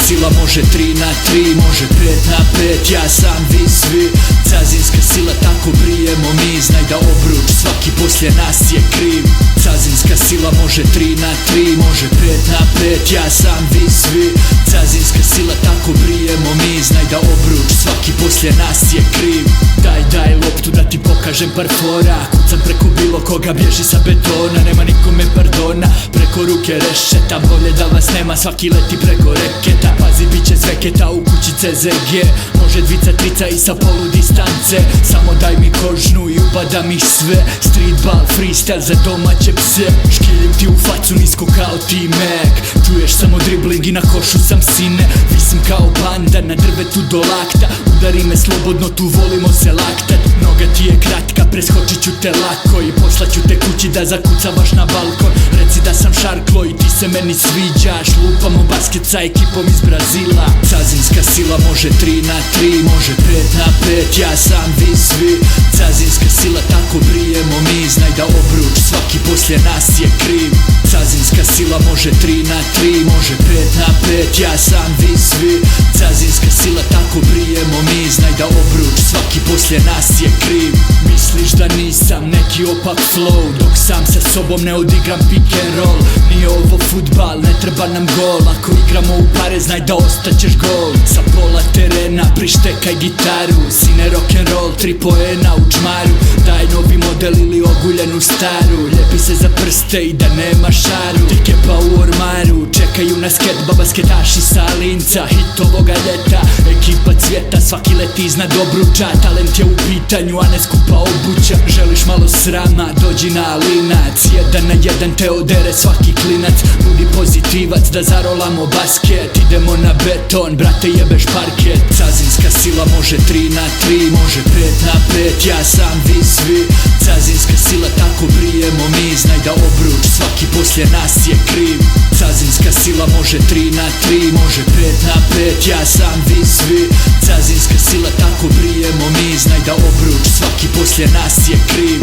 sila može 3 na 3, može 5 na 5, ja sam vi svi. Cazinska sila, tako brijemo mi, znaj da obruč svaki poslije nas je kriv. Cazinska sila može 3 na 3, može 5 na 5, ja sam vi svi. Cazinska sila, tako brijemo mi, znaj da obruč svaki poslije nas je kriv. Daj loptu da ti pokažem par fora, kucam preko bilo koga, bježi sa betona, nema nikome pardona. Preko ruke rešeta, bolje da vas nema, svaki leti preko reketa. Pazi, bit će zveketa u kući CZG, može dvica, trica i sa polu distance. Samo daj mi kožnu i upadam ih sve, streetball, freestyle za domaće pse. Škiljem ti u facu nisko kao T-Mac, čuješ samo dribling i na košu sam sine. Visim kao panda na drvetu do lakta, udari me slobodno, tu volimo se laktat. Noga ti je kratka, preskočit ću te lako i poslaću te kući da zakucavaš na balkon. Reci da sam šarklo i ti se meni sviđaš, lupamo basket sa ekipom iz Brazila. Cazinska sila može 3 na 3, može 5 na 5, ja sam vi svi. Cazinska sila, tako brijemo mi, znaj da obruč svaki poslije nas je kriv. Cazinska sila može 3 na 3, može 5 na 5, ja sam vi svi. Cazinska sila, tako brijemo mi, znaj da obruč svaki poslije nas je kriv. Misliš da nisam neki opak flow, dok sam sa sobom ne odigram pick and roll. Nije ovo futbal, ne treba nam gol, ako igramo u pare znaj da ostaćeš gol. Sa pola terena prištekaj gitaru, sine rock'n'roll, 3 poena u čmaru. Daj novi model ili oguljenu staru, ljepi se za prste i da nema šaru. Ti kepa u ormaru, čekaju na sket, babasketaši sa linca. Hit ovoga ljeta, ekipa cvjeta, svaki leti iznad obruča. Talent je u pitanju, a ne skupa obuća. Želiš malo srama, dođi na linac, 1 na 1 te odere svaki klinac. Budi pozitivac da zarolamo basket, idemo na beton, brate jebeš parket. Cazinska sila može 3 na 3, može 5 na 5, ja sam vi svi. Cazinska sila, tako brijemo mi, znaj da obruč svaki poslije nas je kriv. Cazinska sila može 3 na 3, može 5 na 5, ja sam vi svi. Cazinska sila, tako brijemo mi, znaj da obruč svaki poslije nas je kriv.